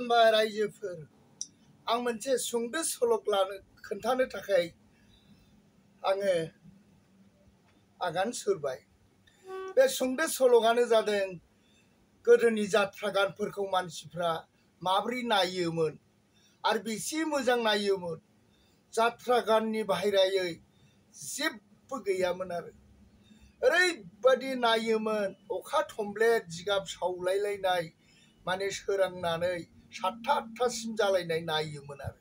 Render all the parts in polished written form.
खुलुमबाय रायजोफोर आं मोनसे सुंद' सल' खोन्थानो थाखाय आङो आगान सुरबाय। बे सुंद' सल'आनो जादों गोदोनि जात्रा गानफोरखौ मानसिफ्रा माबोरै नायोमोन आरो बेसे मोजां नायोमोन। जात्रा गाननि बाहेरायै जेबो गैयामोन आरो ओरैबादि नायोमोन। अखा थमब्लेट जिगाब सावलायलायनाय माने सोरांनानै 7टा 8टासिम जालायनाय नायोमोन आरो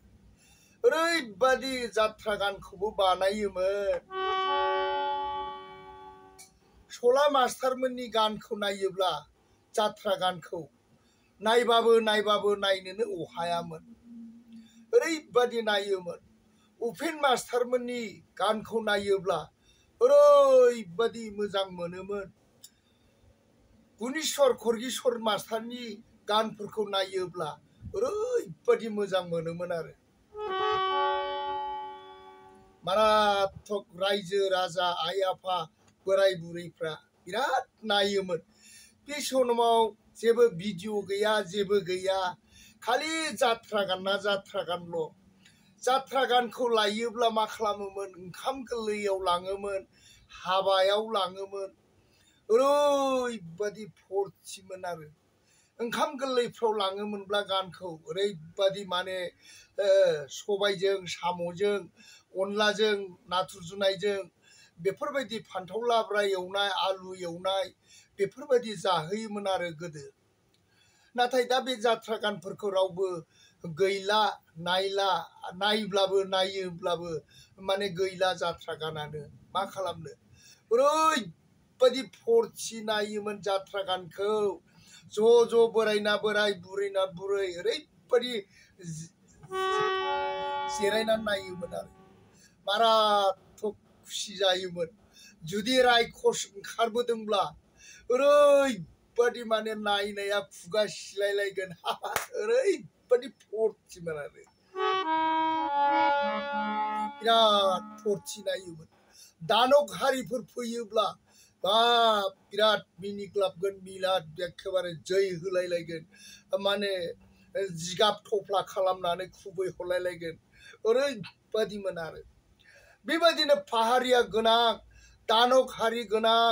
ओरैबादि जात्रा गानखौबो बानायोमोन। सला मास्टारमोननि गानखौ नायोब्ला जात्रा गानखौ नायबाबो नायनोनो अहायामोन। ओरैबादि नायोमोन। उपेन मास्टारमोननि गानखौ नायोब्ला ओरैबादि मोजां मोनोमोन। गुनेश्वर खर्गेश्वर मास्टारनि गानफोरखौ नायोब्ला ओरैबादि मोजां मोनोमोन आरो माराथक रायजो राजा आइ आफा बोराय बुरैफ्रा बिराद नायोमोन। बे समाव जेबो भिडिअ गैया, जेबो गैया, खालि जात्रा गानना जात्रा गानल'। जात्रा गानखौ लायोब्ला मा खालामोमोन, ओंखाम गोरलैयाव लाङोमोन, हाबायाव लाङोमोन। ओरैबादि फुरथिमोन आरो ओंखाम गोरलैफ्राव लाङोमोनब्ला गानखौ ओरैबादि माने सबायजों साम'जों, अनलाजों नाथुर जुनायजों, बेफोरबायदि फान्थाव लाब्रा एवनाय, आलु एवनाय, बेफोरबायदि जाहोयोमोन आरो गोदो। नाथाय दा बे जात्रा गानफोरखौ रावबो गैला, नायला, नायोब्लाबो माने गैला जात्रा गानानो। मा खालामनो, ओरैबादि फुरथि नायोमोन जात्रा गानखौ। ज' बोरायना बोराय, बुरैना बुरै ओरैबादि जिरायनानै नायोमोन आरो माराथक खुसि जायोमोन। जुदि रायखस ओंखारबोदोंब्ला ओरैबादि माने नायनाया खुगा सिलायलायगोन। ओरैबादि फुरथिमोन आरो बिराद फुरथि नायोमोन। दानक हारिफोर फैयोब्ला बाब बिराद मिनिग्लाबगोन, मिलाद एखेबारे जै होलायलायगोन, माने जिगाब थफ्ला खालामनानै खुबै हरलायलायगोन। ओरैबादिमोन आरो बेबायदिनो पाहारिया गोनां, दानक हारि गोनां,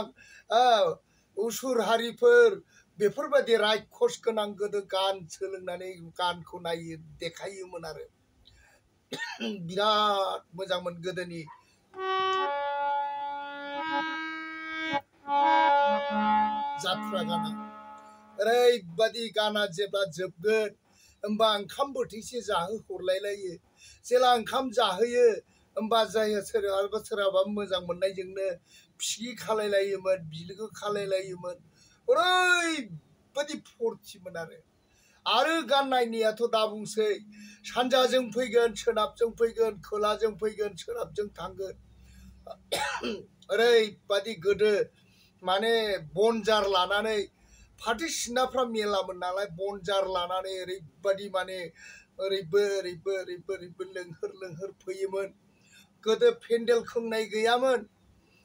उसुर हारिफोर बेफोरबायदि रायखस गोनां गोदो गान सोलोंनानै गानखौ देखायोमोन आरो बिराद मोजांमोन गोदोनि जात्रा गाना। ओरैबादि गाना जेब्ला जोबगोन होमबा ओंखाम बोथिसे जाहोहरलायलायो। जेला ओंखाम जाहोयो होमबा जाय सोरहाबा मोजां मोननायजोंनो फिगि खालायलायोमोन, बिलोगो खालायलायोमोन। ओरैबादि फुरथिमोन आरो गान नायनायाथ' दा बुंसै। सानजाजों फैगोन, सोनाबजों फैगोन, खोलाजों फैगोन, सोनाबजों थांगोन। ओरैबादि गोदो माने बनजार लानानै, फाथो सिनाफ्रा मेलामोन नालाय, बनजार लानानै ओरैबादि माने ओरैबो लोंहोर फैयोमोन। गोदो पेन्डेल खोंनाय गैयामोन।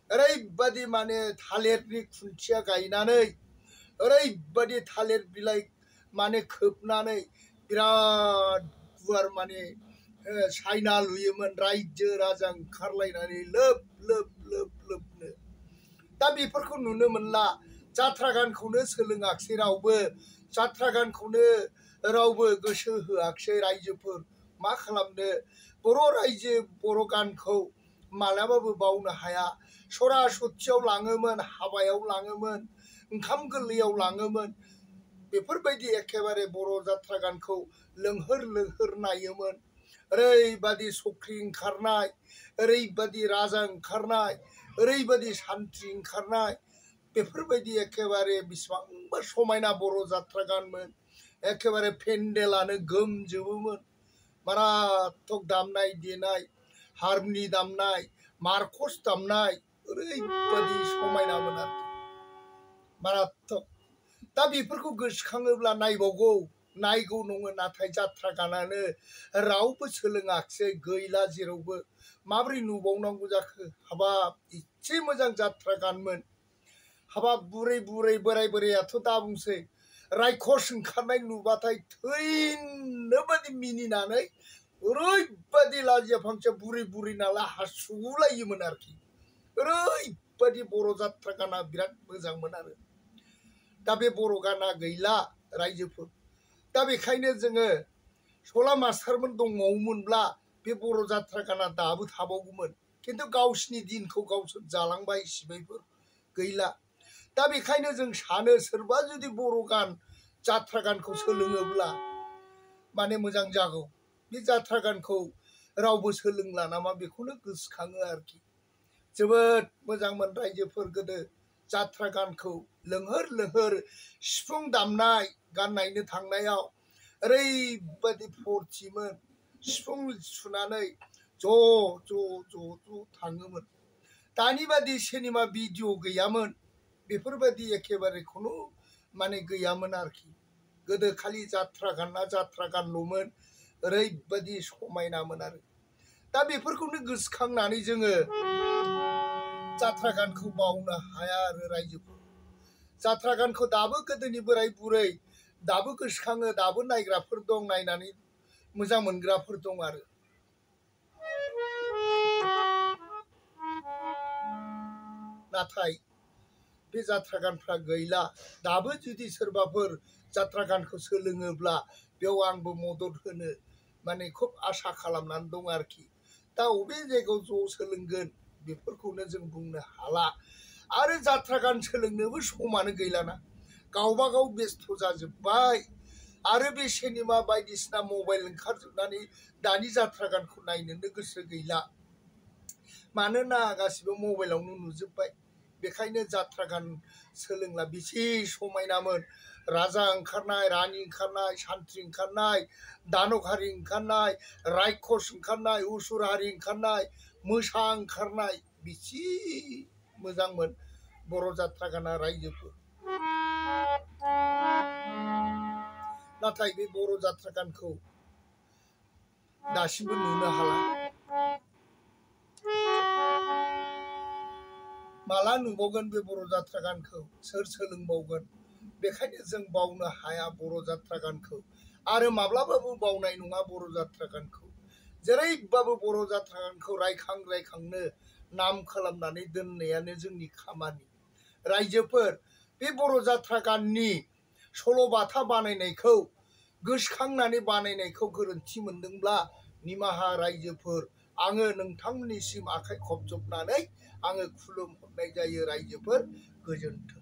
ओरैबादि माने थालिरनि खुन्थिया गायनानै ओरैबादि थालिर बिलाइ माने खोबनानै बिराद गुवार माने सायना लुयोमोन। रायजो राजा ओंखारलायनानै लोब लोबनो। दा बेफोरखौ नुनो मोनला। जात्रा गानखौनो सोलोङाखिसै रावबो। जात्रा गानखौनो रावबो गोसो होआखिसै रायजोफोर। मा खालामनो, बर' रायजो बर' गानखौ मालाबाबो बावनो हाया। सरासतियाव लाङोमोन, हाबायाव लाङोमोन, ओंखाम गोरलैयाव लाङोमोन। बेफोरबायदि एखेबारे बर' जात्रा गानखौ लोंहोर नायोमोन। ओरैबादि सख्रि ओंखारनाय, ओरैबादि राजा ओंखारनाय, ओरैबादि सान्थ्रि ओंखारनाय, बेफोरबायदि एखेबारे बेसेबांबा समायना बर' जात्रा गानमोन। एखेबारे पेन्डेलानो गोमजोबोमोन। माराथक दामनाय देनाय, हारमुनि दामनाय, मारकस दामनाय, ओरैबादि समायनामोन आरोखि माराथक। दा बेफोरखौ गोसोखाङोब्ला नायगौ नङो। नाथाय जात्रा गानानो रावबो सोलोङाखिसै, गैला जेरावबो। माबोरै नुबावनांगौ जाखो। हाबाब एसे मोजां जात्रा गानमोन। हाबाब बुरै बोरायाथ' दा बुंसै। रायखस ओंखारनाय नुबाथाय थैनो बादि मिनिनानै ओरैबादि लाजिया फांसिया बुरि बुरि नालाय हासुलायोमोन आरोखि ओरैबादि बर' जात्रा गाना बिराद मोजांमोन आरो दा बे बर' गाना गैला रायजोफोर दा बेखायनो जोङो सला मास्टारमोन दंबावोमोनब्ला बे बर' जात्रा गाना दाबो थाबावगौमोन खिन्थु गावसिनि दिनखौ गावसोर जालांबाय सिबायफोर गैला दा बेखायनो जों सानो सोरबा जुदि बर' गान जात्रा गानखौ सोलोङोब्ला माने मोजां जागौ बे जात्रा गानखौ रावबो सोलोंला नामा बेखौनो गोसोखाङो आरोखि जोबोद मोजांमोन रायजोफोर गोदो जात्रा गानखौ लोंहोर लोंहोर सिफुं दामनाय गान नायनो थांनायाव ओरैबादि फुरथिमोन सिफुं सुनानै ज' थाङोमोन दानि बादि सिनेमा भिडिअ गैयामोन बेफोरबादि एखेबारे खुनु माने गैयामोन आरोखि गोदो खालि जात्रा गानल'मोन ओरैबादि समायनामोन आरो दा बेफोरखौनो गोसोखांनानै जोङो जात्रा गानखौ बावनो हाया आरो रायजोफोर जात्रा गानखौ दाबो गोदोनि बोराय बुरै दाबो गोसोखाङो दाबो नायग्राफोर दं नायनानै मोजां मोनग्राफोर दं आरो नाथाय बे जात्रा गानफ्रा गैला दाबो जुदि सोरबाफोर जात्रा गानखौ सोलोङोब्ला बेयाव आंबो मदद होनो माने खुब आसा खालामनानै दं आरोखि दा अबे जायगायाव ज' सोलोंगोन बेफोरखौनो जों बुंनो हाला आरो जात्रा गान सोलोंनोबो समानो गैलाना गावबा गाव बेस्थ' जाजोब्बाय आरो बे सिनेमा बायदिसिना मबाइल ओंखारजोबनानै दानि जात्रा गानखौ नायनोनो गोसो गैला मानोना गासिबो मबाइलावनो नुजोब्बाय बेखायनो जात्रा गान सोलोंला बेसे समायनामोन राजा ओंखारनाय रानि ओंखारनाय सान्थ्रि ओंखारनाय दानब हारि ओंखारनाय रायखस ओंखारनाय उसुर हारि ओंखारनाय मोसा ओंखारनाय बेसे मोजांमोन बर' जात्रा गाना रायजोफोर नाथाय बे बर' जात्रा गानखौ दासिमबो नुनो हाला माला नुबावगोन बे बर' जात्रा गानखौ सोर सोलोंबावगोन बेखायनो जों बावनो हाया बर' जात्रा गानखौ आरो माब्लाबाबो बावनाय नङा बर' जात्रा गानखौ जेरैबाबो बर' जात्रा गानखौ रायखांनो नाम खालामनानै दोननायानो जोंनि खामानि रायजोफोर बे बर' जात्रा गाननि सल'बाथा बानायनायखौ गोसोखांनानै बानायनायखौ गोरोन्थि मोनदोंब्ला निमाहा रायजोफोर आङो नोंथांमोननिसिम आखाइ खबजबनानै आङो खुलुमहरनाय जायो रायजोफोर गोजोन्थों।